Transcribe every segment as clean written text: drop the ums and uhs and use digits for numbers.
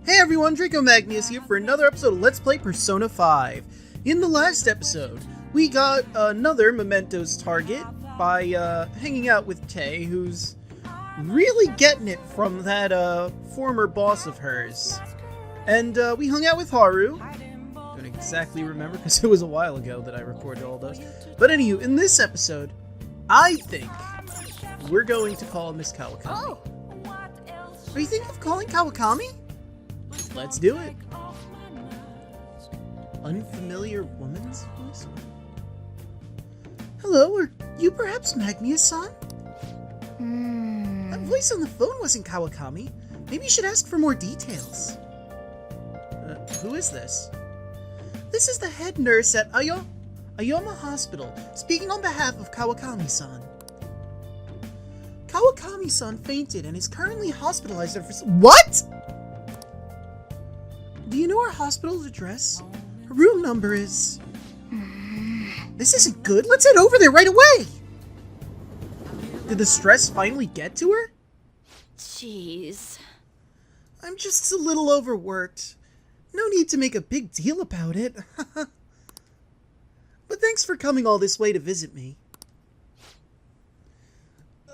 Hey everyone, Draco Magnius here for another episode of Let's Play Persona 5. In the last episode, we got another Mementos target by hanging out with Tay, who's really getting it from that former boss of hers. And we hung out with Haru. Don't exactly remember because it was a while ago that I recorded all those. But anywho, in this episode, I think we're going to call Miss Kawakami. Are you thinking of calling Kawakami? Let's do it. Unfamiliar woman's voice? Hello, are you perhaps Magnius-san? That voice on the phone wasn't Kawakami. Maybe you should ask for more details. Who is this? This is the head nurse at Ayoma Hospital, speaking on behalf of Kawakami-san. Kawakami-san fainted and is currently hospitalized for— What?! Do you know our hospital's address? Her room number is— This isn't good. Let's head over there right away! Did the stress finally get to her? Jeez. I'm just a little overworked. No need to make a big deal about it. But thanks for coming all this way to visit me.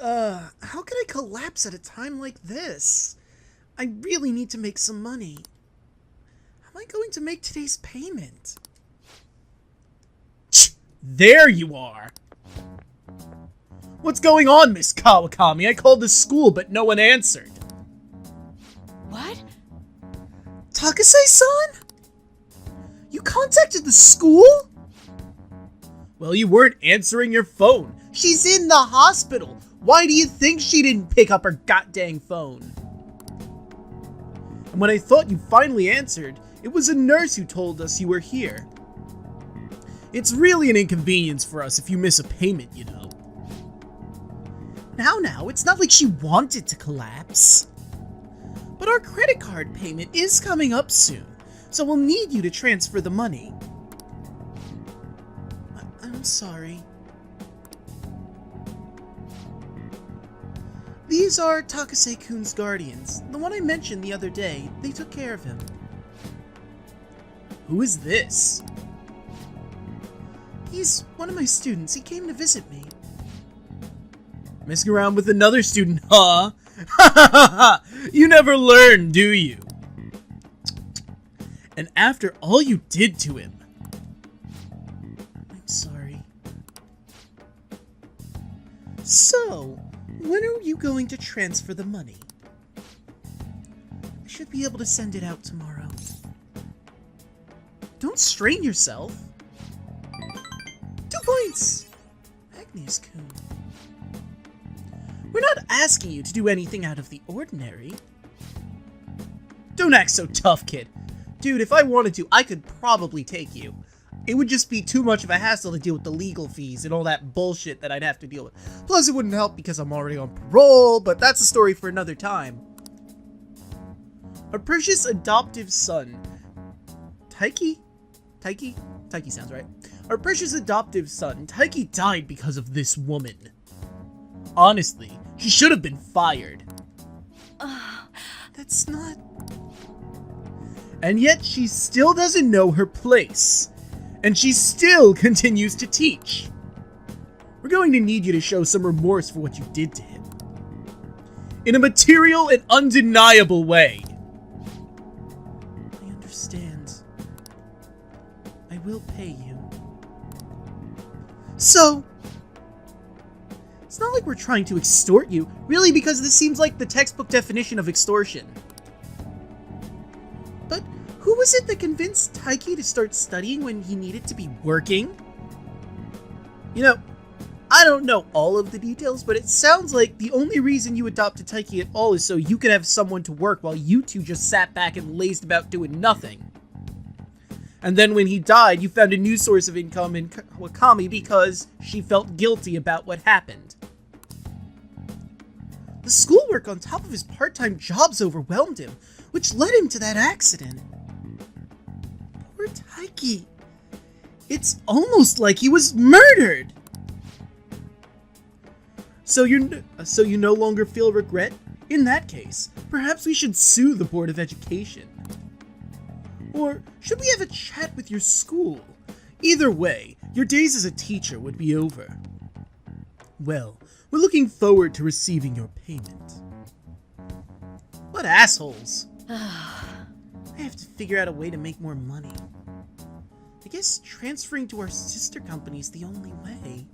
How can I collapse at a time like this? I really need to make some money. How am I going to make today's payment? There you are! What's going on, Miss Kawakami? I called the school, but no one answered. What? Takase-san? You contacted the school? Well, you weren't answering your phone. She's in the hospital. Why do you think she didn't pick up her goddamn phone? And when I thought you finally answered, it was a nurse who told us you were here. It's really an inconvenience for us if you miss a payment, you know. Now, it's not like she wanted to collapse. But our credit card payment is coming up soon, so we'll need you to transfer the money. I'm sorry. These are Takase-kun's guardians. The one I mentioned the other day. They took care of him. Who is this? He's one of my students. He came to visit me. Messing around with another student, huh? You never learn, do you? And after all you did to him. I'm sorry. So, when are you going to transfer the money? I should be able to send it out tomorrow. Don't strain yourself. 2 points! Magnius-kun. We're not asking you to do anything out of the ordinary. Don't act so tough, kid. Dude, if I wanted to, I could probably take you. It would just be too much of a hassle to deal with the legal fees and all that bullshit that I'd have to deal with. Plus, it wouldn't help because I'm already on parole, but that's a story for another time. Our precious adoptive son, Taiki sounds right. Our precious adoptive son, Taiki, died because of this woman. Honestly, she should have been fired. That's not... And yet she still doesn't know her place. And she still continues to teach. We're going to need you to show some remorse for what you did to him. In a material and undeniable way. I understand. I will pay you. So... It's not like we're trying to extort you, really, because this seems like the textbook definition of extortion. But who was it that convinced Taiki to start studying when he needed to be working? You know, I don't know all of the details, but it sounds like the only reason you adopted Taiki at all is so you could have someone to work while you two just sat back and lazed about doing nothing. And then when he died, you found a new source of income in Kawakami because she felt guilty about what happened. The schoolwork on top of his part-time jobs overwhelmed him, which led him to that accident. Poor Taiki. It's almost like he was murdered. So you no longer feel regret? In that case, Perhaps we should sue the Board of Education. Or should we have a chat with your school? Either way, your days as a teacher would be over. Well, we're looking forward to receiving your payment. What assholes! I have to figure out a way to make more money. I guess transferring to our sister company is the only way.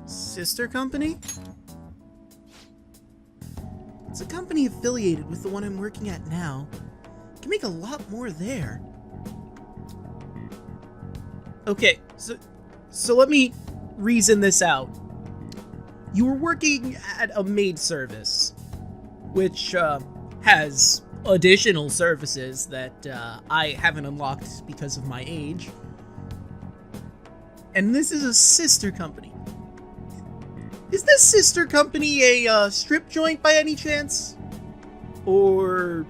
Sister company? It's a company affiliated with the one I'm working at now. I can make a lot more there. Okay, so let me reason this out. You were working at a maid service, which has additional services that I haven't unlocked because of my age. And this is a sister company. Is this sister company a strip joint by any chance? Or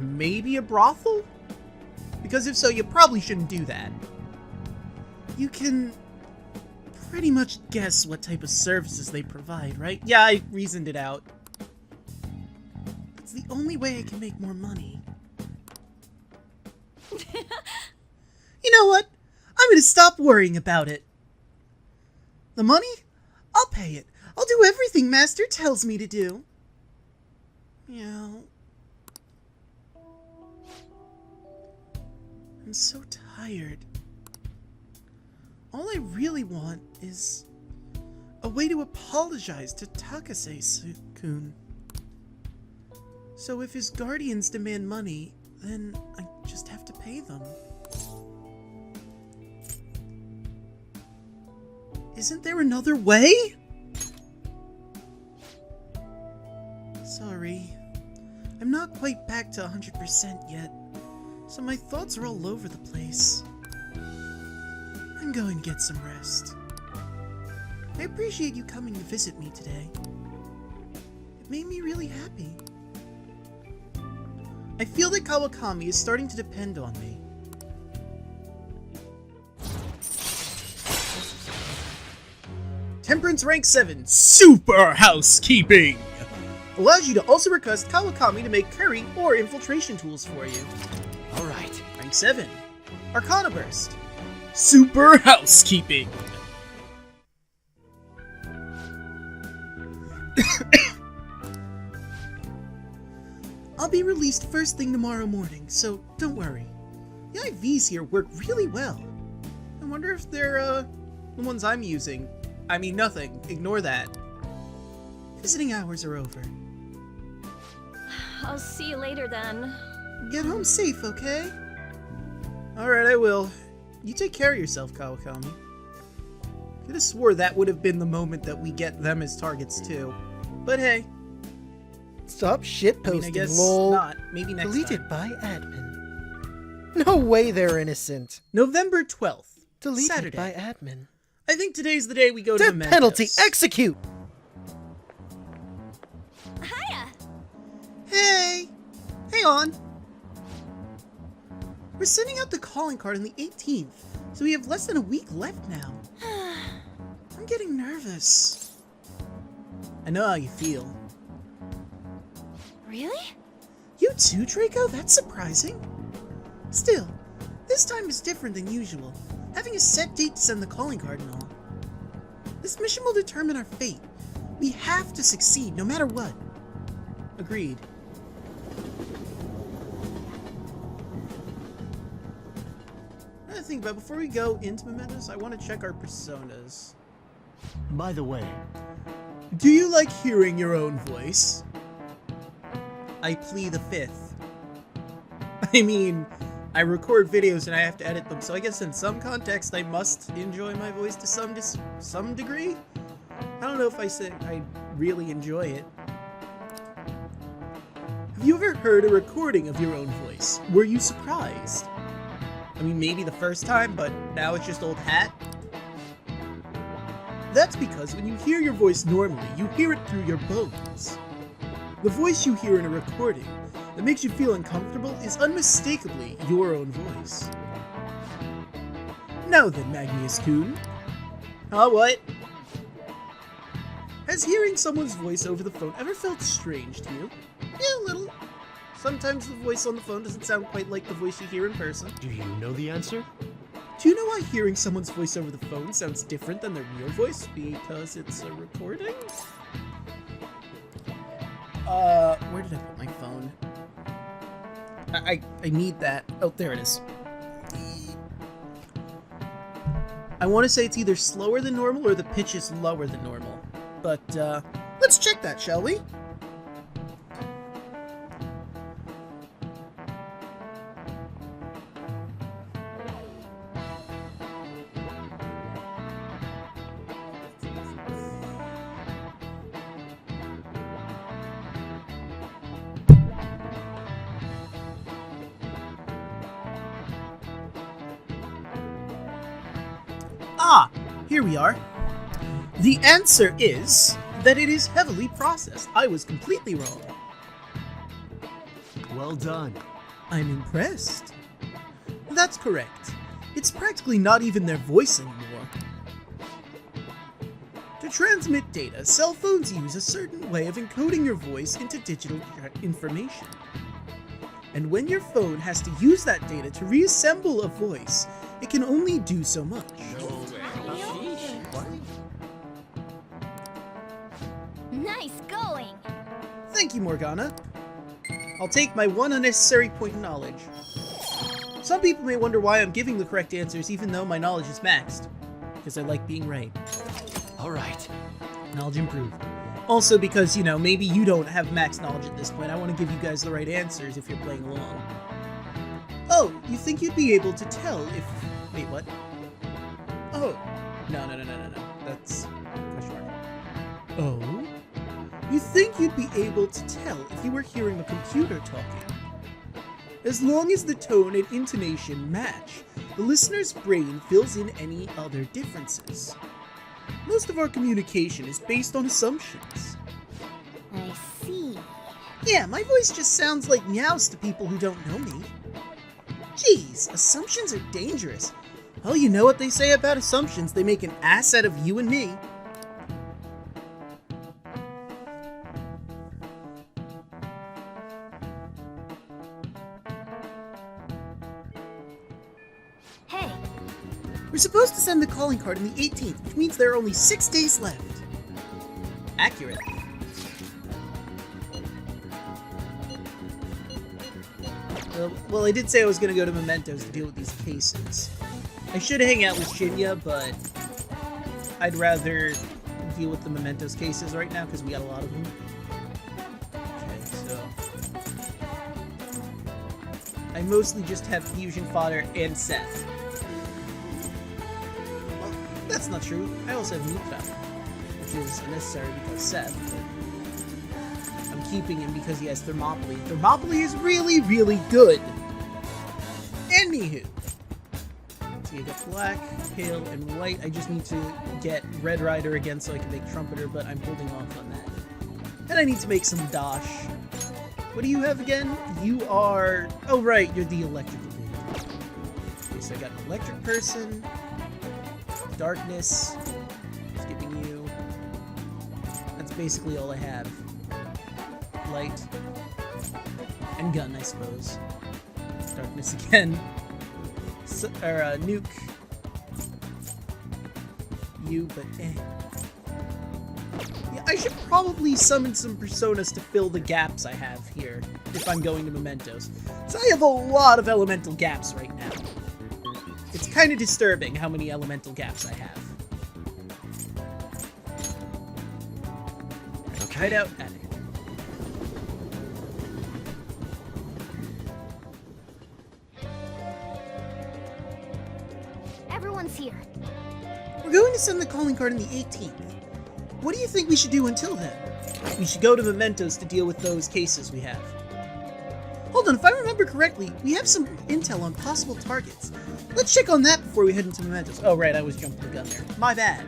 maybe a brothel? Because if so, you probably shouldn't do that. You can pretty much guess what type of services they provide, right? Yeah, I reasoned it out. It's the only way I can make more money. You know what? I'm gonna stop worrying about it. The money? I'll pay it. I'll do everything Master tells me to do. Meow. I'm so tired. All I really want is a way to apologize to Takase-kun. So if his guardians demand money, then I just have to pay them. Isn't there another way? Sorry. I'm not quite back to 100% yet, so my thoughts are all over the place. I'm going to get some rest. I appreciate you coming to visit me today. It made me really happy. I feel that Kawakami is starting to depend on me. Temperance rank 7, Super Housekeeping! Allows you to also request Kawakami to make curry or infiltration tools for you. Alright, rank 7, Arcana Burst, Super Housekeeping! I'll be released first thing tomorrow morning, so don't worry. The IVs here work really well. I wonder if they're, the ones I'm using. I mean, nothing. Ignore that. Visiting hours are over. I'll see you later then. Get home safe, okay? Alright, I will. You take care of yourself, Kawakami. Could have swore that would have been the moment that we get them as targets too. But hey. Stop shitposting, I guess lol. not. Maybe next Deleted time. by admin. No way they're innocent. November 12th. Deleted Saturday. by admin. I think today's the day we go to Death Mementos. penalty, execute! Hiya! Hey! Hang on! We're sending out the calling card on the 18th, so we have less than a week left now. I'm getting nervous. I know how you feel. Really? You too, Draco? That's surprising. Still, this time is different than usual, having a set date to send the calling card and all. This mission will determine our fate. We have to succeed, no matter what. Agreed. Another thing, but before we go into Mementos, I want to check our personas. By the way, Do you like hearing your own voice? I plead the fifth. I mean, I record videos and I have to edit them, so I guess in some context I must enjoy my voice to some degree? I don't know if I say I really enjoy it. Have you ever heard a recording of your own voice? Were you surprised? I mean, maybe the first time, but now it's just old hat? That's because when you hear your voice normally, you hear it through your bones. The voice you hear in a recording that makes you feel uncomfortable is unmistakably your own voice. Now then, Magnius-kun. What? Has hearing someone's voice over the phone ever felt strange to you? Yeah, a little. Sometimes the voice on the phone doesn't sound quite like the voice you hear in person. Do you know the answer? Do you know why hearing someone's voice over the phone sounds different than their real voice? Because it's a recording? Where did I put my phone? I need that. Oh, there it is. I want to say it's either slower than normal or the pitch is lower than normal. But, let's check that, shall we? Ah, here we are. The answer is that it is heavily processed. I was completely wrong. Well done. I'm impressed. That's correct. It's practically not even their voice anymore. To transmit data, cell phones use a certain way of encoding your voice into digital information. And when your phone has to use that data to reassemble a voice, it can only do so much. Nice going. Thank you, Morgana. I'll take my one unnecessary point of knowledge. Some people may wonder why I'm giving the correct answers even though my knowledge is maxed. Because I like being right. Alright. Knowledge improved. Also because, you know, maybe you don't have max knowledge at this point. I want to give you guys the right answers if you're playing along. Oh, you think you'd be able to tell if... Wait, what? Oh. No. That's... question mark. Oh? You think you'd be able to tell if you were hearing a computer talking? As long as the tone and intonation match, the listener's brain fills in any other differences. Most of our communication is based on assumptions. I see. Yeah, my voice just sounds like meows to people who don't know me. Jeez, assumptions are dangerous. Well, you know what they say about assumptions. They make an ass out of you and me. Hey, We're supposed to send the calling card on the 18th, which means there are only 6 days left. Accurate. Well, I did say I was going to go to Mementos to deal with these cases. I should hang out with Shinya, but I'd rather deal with the Mementos cases right now because we got a lot of them. Okay, so... I mostly just have Fusion Fodder and Seth. Well, that's not true. I also have Nuka, which is unnecessary because Seth, but I'm keeping him because he has Thermopylae. Thermopylae is really, really good! Anywho. So you got black, pale, and white. I just need to get Red Rider again so I can make Trumpeter, but I'm holding off on that. And I need to make some Dosh. What do you have again? You are... Oh, right, you're the electrical dude. Okay, so I got an electric person, darkness, skipping you. That's basically all I have. Light. And gun, I suppose. Darkness again. Nuke. You, but eh. Yeah, I should probably summon some personas to fill the gaps I have here, if I'm going to Mementos. So I have a lot of elemental gaps right now. It's kind of disturbing how many elemental gaps I have. Okay. Hideout, attic. everyone's here. We're going to send the calling card on the 18th. What do you think we should do until then? We should go to Mementos to deal with those cases we have. Hold on, if I remember correctly, we have some intel on possible targets. Let's check on that before we head into Mementos. Oh right, I was jumping the gun there. My bad.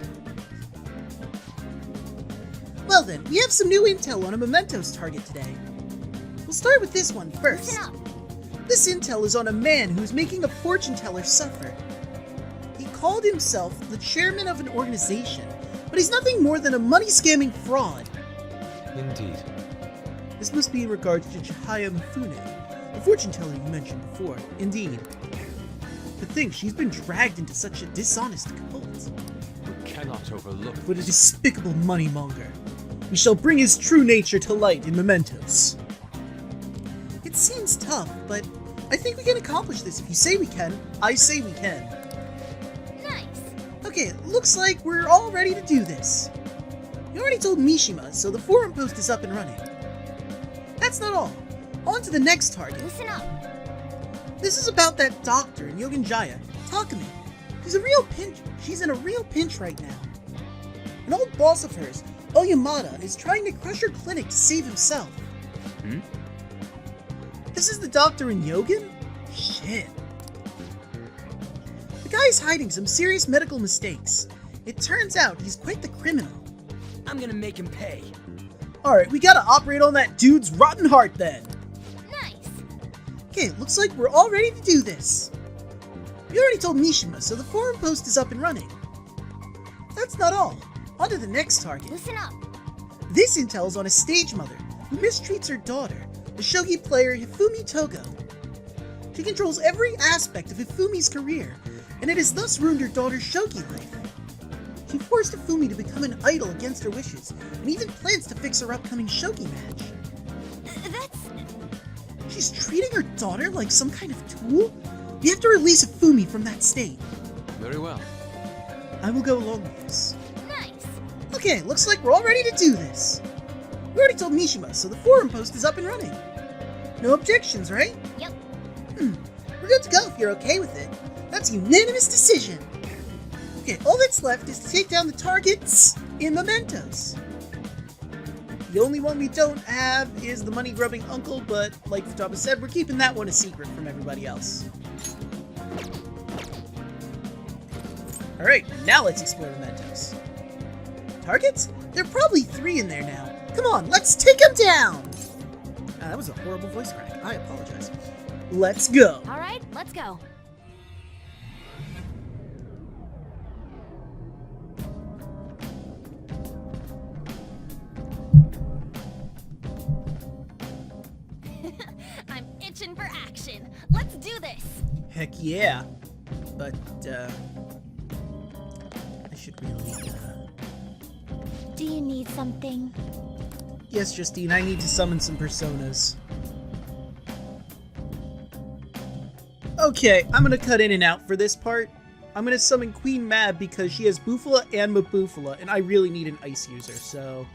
Well then, we have some new intel on a Mementos target today. We'll start with this one first. Listen up. This intel is on a man who's making a fortune teller suffer. He called himself the chairman of an organization but he's nothing more than a money-scamming fraud. Indeed. This must be in regards to Chihaya Mifune, the fortune teller you mentioned before. Indeed. To think she's been dragged into such a dishonest cult. We cannot overlook What a despicable moneymonger. We shall bring his true nature to light in Mementos. It seems tough, but I think we can accomplish this. If you say we can, I say we can. Nice. Okay, looks like we're all ready to do this. You already told Mishima, so the forum post is up and running. That's not all. On to the next target. Listen up. This is about that doctor in Yoganjaya, Takumi. She's in a real pinch right now. An old boss of hers, Oyamada, is trying to crush her clinic to save himself. This is the doctor in Yogan? Shit. The guy's hiding some serious medical mistakes. It turns out he's quite the criminal. I'm gonna make him pay. Alright, we gotta operate on that dude's rotten heart then. Nice. Okay, looks like we're all ready to do this. We already told Mishima, so the forum post is up and running. That's not all. On to the next target. Listen up. This intel's on a stage mother who mistreats her daughter, the shogi player Hifumi Togo. She controls every aspect of Hifumi's career, and it has thus ruined her daughter's shogi life. She forced Hifumi to become an idol against her wishes, and even plans to fix her upcoming shogi match. That's... She's treating her daughter like some kind of tool? We have to release Hifumi from that state. Very well. I will go along with this. nice. Okay, looks like we're all ready to do this. We already told Mishima, so the forum post is up and running. No objections, right? Yep. We're good to go if you're okay with it. That's a unanimous decision. Okay, all that's left is to take down the targets in Mementos. The only one we don't have is the money-grubbing uncle, but like Futaba said, we're keeping that one a secret from everybody else. Alright, now let's explore Mementos. Targets? There are probably 3 in there now. Come on, let's take them down! That was a horrible voice crack. I apologize. Let's go! All right, let's go. I'm itching for action. Let's do this. Heck yeah. But, I should really, Do you need something? Yes, Justine, I need to summon some personas. Okay, I'm gonna cut in and out for this part. I'm gonna summon Queen Mab because she has Bufala and Mabufala, and I really need an ice user, so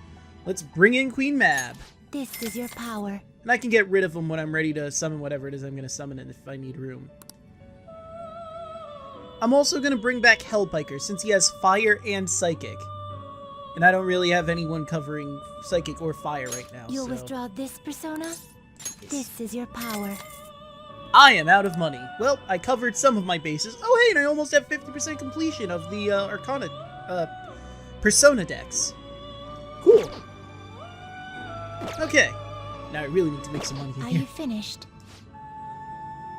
let's bring in Queen Mab. This is your power. And I can get rid of them when I'm ready to summon whatever it is I'm gonna summon it if I need room. I'm also gonna bring back Hellpiker since he has Fire and Psychic. And I don't really have anyone covering Psychic or Fire right now, You'll so... withdraw this persona? This is your power. I am out of money. Well, I covered some of my bases. Oh, hey, and I almost have 50% completion of the Arcana Persona decks. Cool. Okay. Now I really need to make some money Are here. you finished?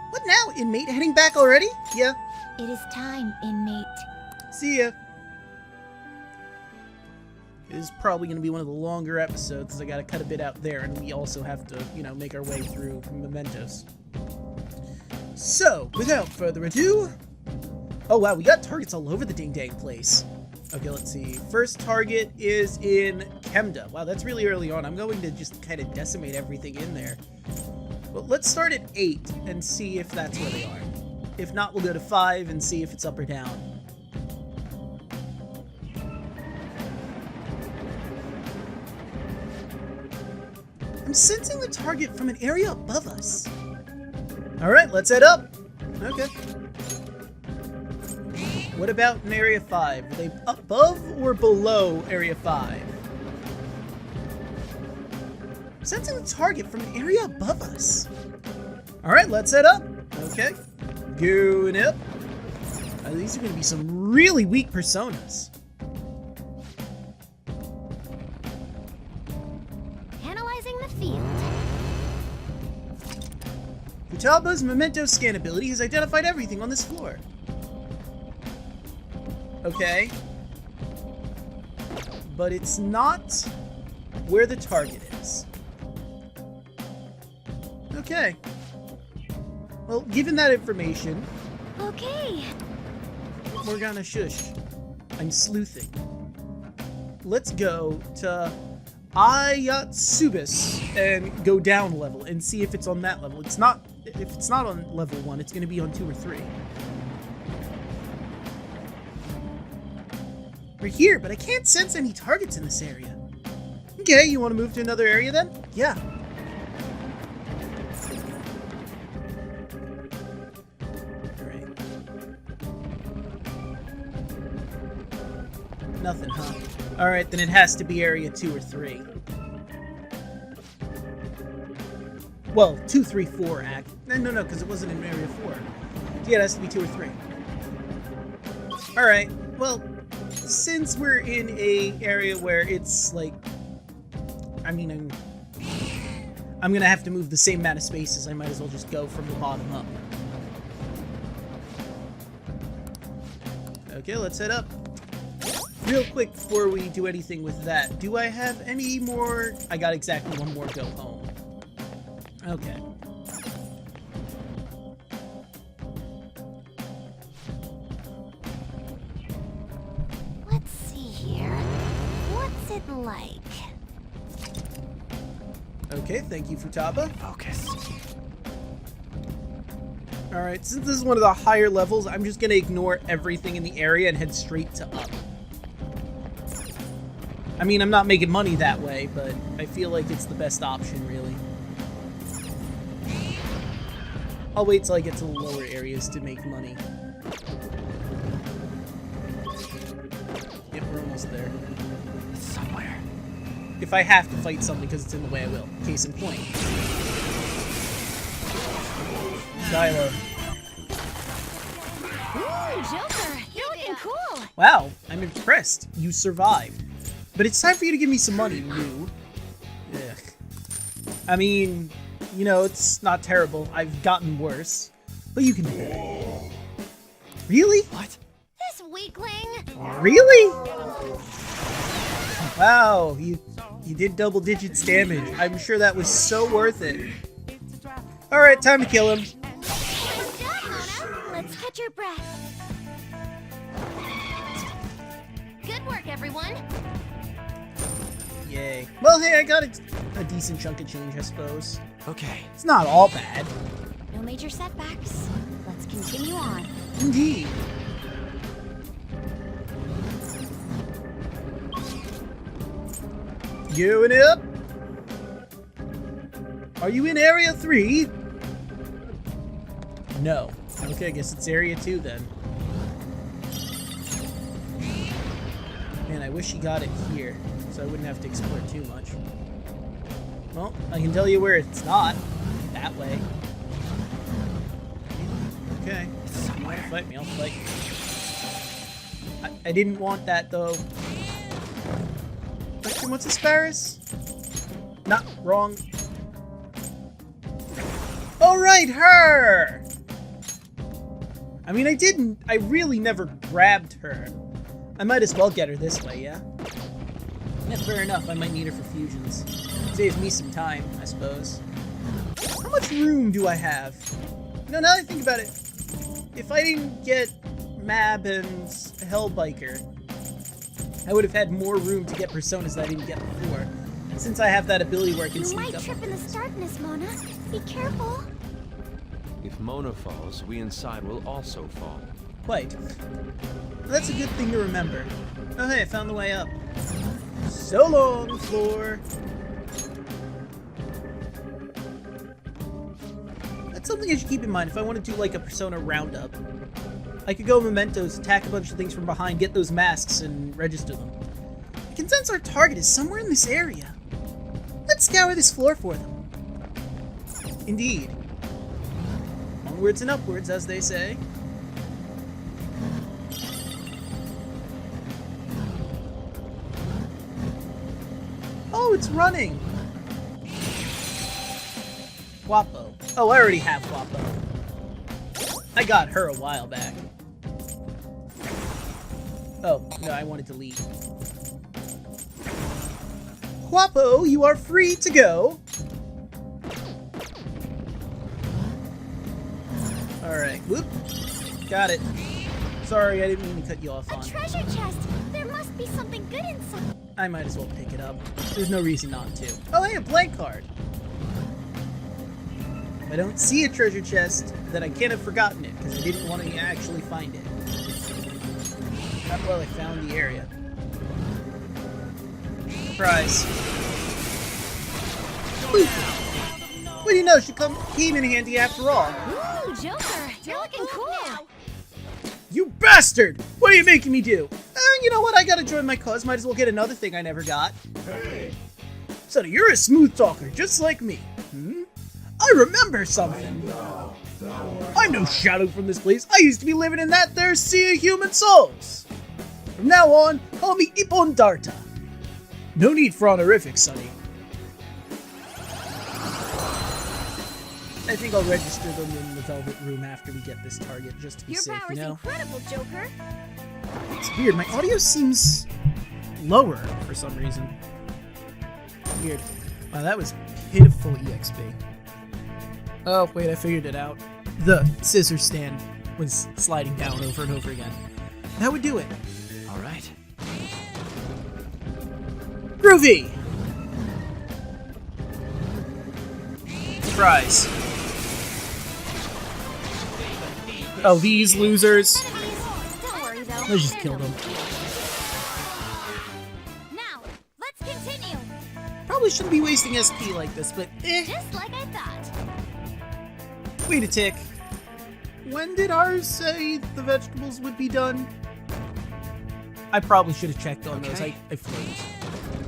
What now, inmate? Heading back already? Yeah. It is time, inmate. See ya. It is probably going to be one of the longer episodes because I got to cut a bit out there, and we also have to, you know, make our way through Mementos. So, without further ado... Oh wow, we got targets all over the ding-dang place. Okay, let's see. First target is in Chemda. Wow, that's really early on. I'm going to just kind of decimate everything in there. Well, let's start at 8 and see if that's where they are. If not, we'll go to 5 and see if it's up or down. I'm sensing the target from an area above us. Alright, let's head up. Okay. What about in Area 5? Are they above or below Area 5? Sensing the target from an area above us. Alright, let's head up. Okay. Going up. These are going to be some really weak personas. Analyzing the field. Futaba's Memento scan ability has identified everything on this floor. Okay. but it's not where the target is. Okay. Well, given that information, Okay. Morgana, shush. I'm sleuthing. Let's go to Ayatsubis and go down a level and see if it's on that level. It's not. If it's not on level 1, it's going to be on 2 or 3. We're here, but I can't sense any targets in this area. Okay, you want to move to another area then? Yeah. Alright. Nothing, huh? Alright, then it has to be area 2 or 3. Well, 2, 3, 4, act. No, because it wasn't in area 4. So yeah, it has to be 2 or 3. Alright, well, since we're in a area where it's like, I mean, I'm gonna have to move the same amount of spaces, I might as well just go from the bottom up. Okay, let's head up. Real quick before we do anything with that, do I have any more? I got exactly 1 more go home. Okay. Let's see here. What's it like? Okay, thank you, Futaba. Focus. Alright, since this is one of the higher levels, I'm just gonna ignore everything in the area and head straight to up. I mean, I'm not making money that way, but I feel like it's the best option, really. I'll wait till I get to the lower areas to make money. Yep, we're almost there. Somewhere. If I have to fight something because it's in the way, I will. Case in point. Skylar. Ooh, Joker, you're looking cool. Wow, I'm impressed. You survived. But it's time for you to give me some money, Rue. Ugh. I mean, you know, it's not terrible. I've gotten worse. But you can do it. Really? What? This weakling. Really? Wow, you did double digits damage. I'm sure that was so worth it. Alright, time to kill him. Good job, Mona. Let's catch your breath. Good work, everyone. Yay. Well, hey, I got a decent chunk of change, I suppose. Okay. It's not all bad. No major setbacks. Let's continue on. Indeed. Going up. Are you in Area 3? No. Okay, I guess it's Area 2 then. Man, I wish he got it here, so I wouldn't have to explore too much. Well, I can tell you where it's not. That way. Okay. If you want to fight me, I'll fight you. I didn't want that, though. Question, what's Asparus? Not wrong. Oh, right, her! I mean, I really never grabbed her. I might as well get her this way, yeah? Yeah, fair enough, I might need her for fusions. Saves me some time, I suppose. How much room do I have? You know, now that I think about it, if I didn't get Mab and Hellbiker, I would have had more room to get personas that I didn't get before. Since I have that ability where I can You sneak might up. trip in the darkness, Mona. Be careful. If Mona falls, we inside will also fall. Quite. That's a good thing to remember. Oh hey, I found the way up. So long, floor. That's something I should keep in mind if I want to do like a Persona roundup. I could go Mementos, attack a bunch of things from behind, get those masks, and register them. I can sense our target is somewhere in this area. Let's scour this floor for them. Indeed. Onwards and upwards, as they say. Oh, it's running! Guapo. Oh, I already have Guapo. I got her a while back. Oh, no, I wanted to leave. Quapo, you are free to go. Alright, whoop. Got it. Sorry, I didn't mean to cut you off A on. treasure chest! There must be something good inside. I might as well pick it up. There's no reason not to. Oh, hey, a blank card. If I don't see a treasure chest, then I can't have forgotten it, because I didn't want to actually find it. Not well I found the area. Surprise. What do you know? She came in handy after all. Ooh, Joker! You're looking cool! You bastard! What are you making me do? You know what? I gotta join my cause. Might as well get another thing I never got. Hey. So you're a smooth talker, just like me. Hmm? I remember something. I'm no shadow from this place. I used to be living in that there sea of human souls. From now on, call me Ipon Darta. No need for honorifics, Sonny. I think I'll register them in the Velvet Room after we get this target, just to be Your safe, power's you know? incredible, Joker! It's weird, my audio seems lower for some reason. Weird. Wow, that was pitiful EXP. Oh, wait, I figured it out. The scissor stand was sliding down over and over again. That would do it. All right. Groovy! Surprise. Oh, these losers. Don't worry, though. Let's just kill them. Now, let's continue! Probably shouldn't be wasting SP like this, but eh. Just like I thought. Wait a tick. When did ours say the vegetables would be done? I probably should have checked on those. I froze.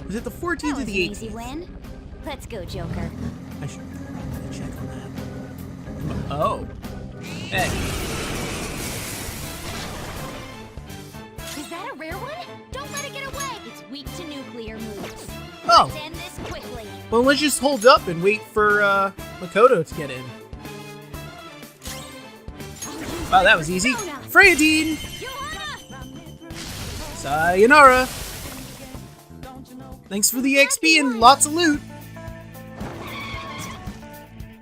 Was it the 14th That or was the an 18th? easy win. Let's go, Joker. I should probably check on that. Oh. Hey. Is that a rare one? Don't let it get away! It's weak to nuclear moves. Oh. Let's end this quickly. Well, let's just hold up and wait for Makoto to get in. Wow, that was easy. Freyadine! Sayonara! Thanks for the XP and lots of loot.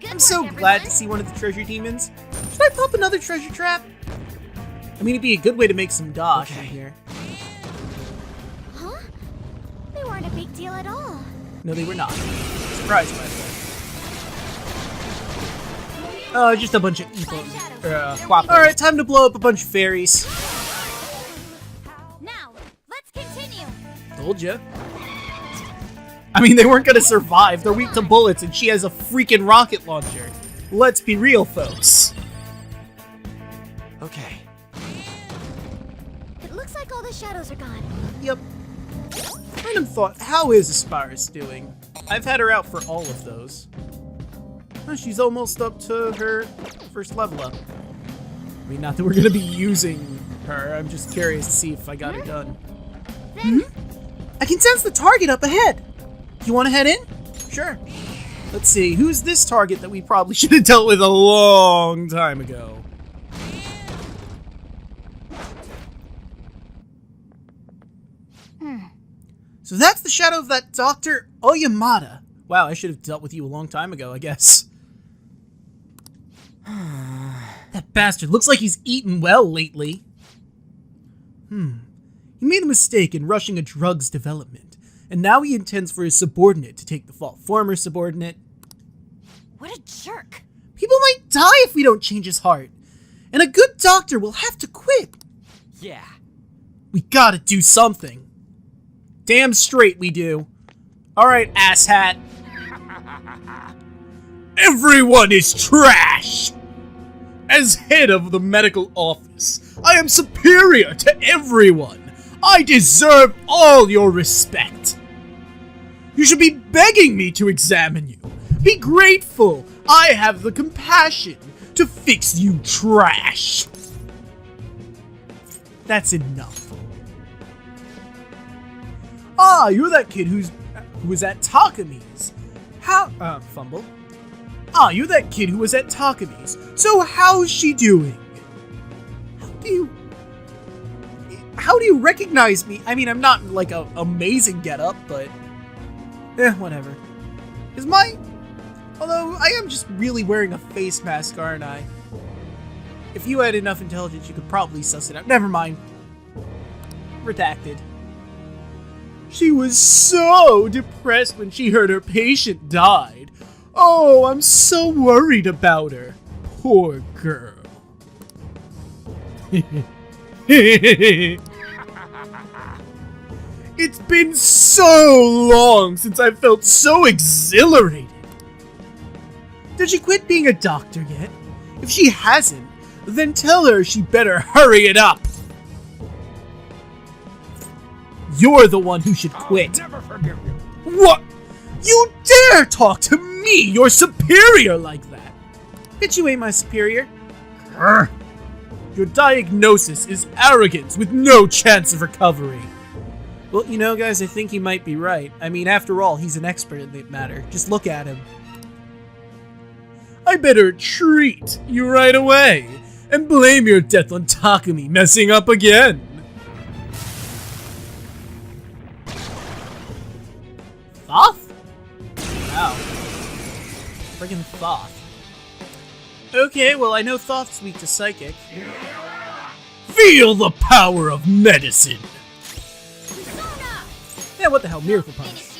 I'm so glad to see one of the treasure demons. Should I pop another treasure trap? I mean, it'd be a good way to make some dosh in here. Huh? They weren't a big deal at all. No, they were not. Surprised by that. Oh, just a bunch of evil. Alright, time to blow up a bunch of fairies. Now, let's continue. Told ya. I mean, they weren't gonna survive. They're weak to bullets, and she has a freaking rocket launcher. Let's be real, folks. Okay. It looks like all the shadows are gone. Yep. Random thought, how is Aspyrus doing? I've had her out for all of those. Oh, she's almost up to her first level up. I mean, not that we're gonna be using her. I'm just curious to see if I got it done. Then, I can sense the target up ahead. You want to head in? Sure. Let's see, who's this target that we probably should have dealt with a long time ago? So that's the shadow of that Dr. Oyamada. Wow, I should have dealt with you a long time ago, I guess. That bastard looks like he's eaten well lately. He made a mistake in rushing a drug's development, and now he intends for his subordinate to take the fall. Former subordinate. what a jerk. People might die if we don't change his heart, and a good doctor will have to quit. Yeah. We gotta do something. Damn straight we do. Alright, asshat. Everyone is trash! As head of the medical office, I am superior to everyone. I deserve all your respect. You should be begging me to examine you. Be grateful. I have the compassion to fix you trash. That's enough. Ah, you're that kid who was at Takami's. Fumble. Ah, you're that kid who was at Takami's. So how's she doing? How do you recognize me? I mean, I'm not like a amazing getup, but Whatever. Is my... Although, I am just really wearing a face mask, aren't I? If you had enough intelligence, you could probably suss it out. Never mind. Redacted. She was so depressed when she heard her patient died. Oh, I'm so worried about her. Poor girl. It's been so long since I felt so exhilarated. Did she quit being a doctor yet? If she hasn't, then tell her she better hurry it up. You're the one who should quit. Never forgive you. What? You dare talk to me, your superior, like that? Bitch, you ain't my superior. Grr. Your diagnosis is arrogance with no chance of recovery. Well, you know, guys, I think he might be right. I mean, after all, he's an expert in the matter. Just look at him. I better treat you right away and blame your death on Takumi messing up again. Thoth? Wow. Friggin' Thoth. Okay, well, I know Thoth's weak to psychic. Feel the power of medicine! Yeah, what the hell, Miracle Punch.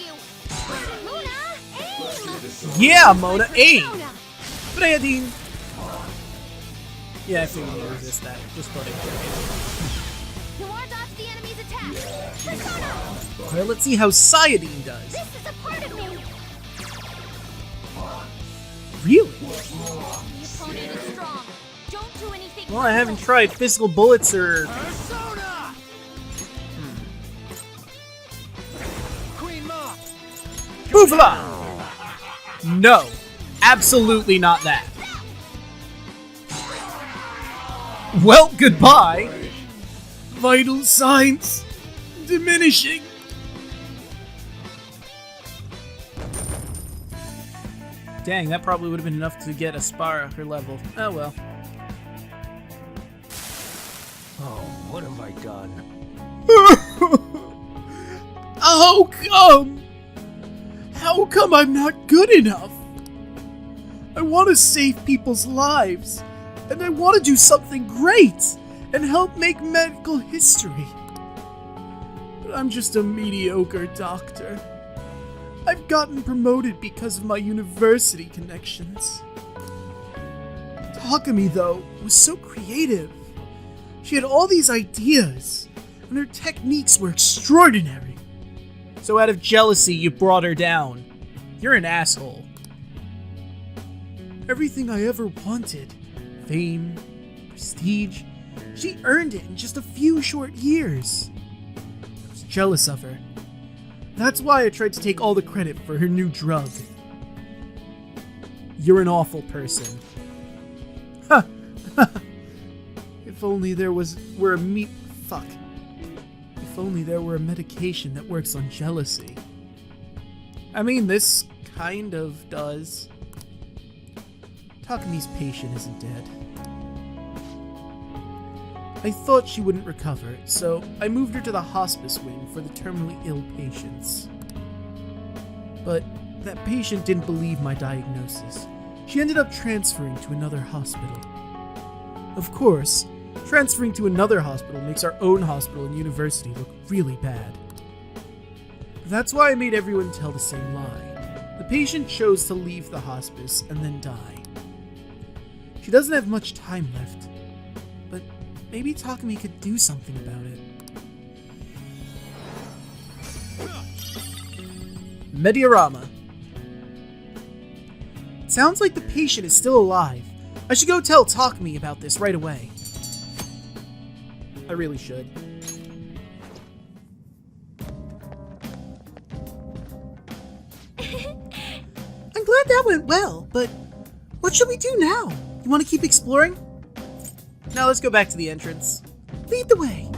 Yeah, Mona, aim! But I had to... Yeah, I figured you'd resist that. Just thought I'd Well, let's see how Sayadine does. This is a part of me. Really? The opponent is strong. Don't do anything. Well, I haven't tried physical bullets or... Persona! Queen Ma! Boofala! No, absolutely not that. Well, goodbye. Vital signs diminishing. Dang, that probably would have been enough to get Aspara her level. Oh well. Oh, what have I done? How come? How come I'm not good enough? I want to save people's lives, and I want to do something great and help make medical history. But I'm just a mediocre doctor. I've gotten promoted because of my university connections. Takumi, though, was so creative. She had all these ideas, and her techniques were extraordinary. So out of jealousy, you brought her down. You're an asshole. Everything I ever wanted, fame, prestige, she earned it in just a few short years. I was jealous of her. That's why I tried to take all the credit for her new drug. You're an awful person. Ha! If only there were a If only there were a medication that works on jealousy. I mean, this kind of does. Takumi's patient isn't dead. I thought she wouldn't recover, so I moved her to the hospice wing for the terminally ill patients. But that patient didn't believe my diagnosis. She ended up transferring to another hospital. Of course, transferring to another hospital makes our own hospital and university look really bad. That's why I made everyone tell the same lie. The patient chose to leave the hospice and then die. She doesn't have much time left, but maybe Takumi could do something about it. Mediorama. Sounds like the patient is still alive. I should go tell Takumi about this right away. I really should. I'm glad that went well, but what should we do now? You want to keep exploring? Now let's go back to the entrance. Lead the way.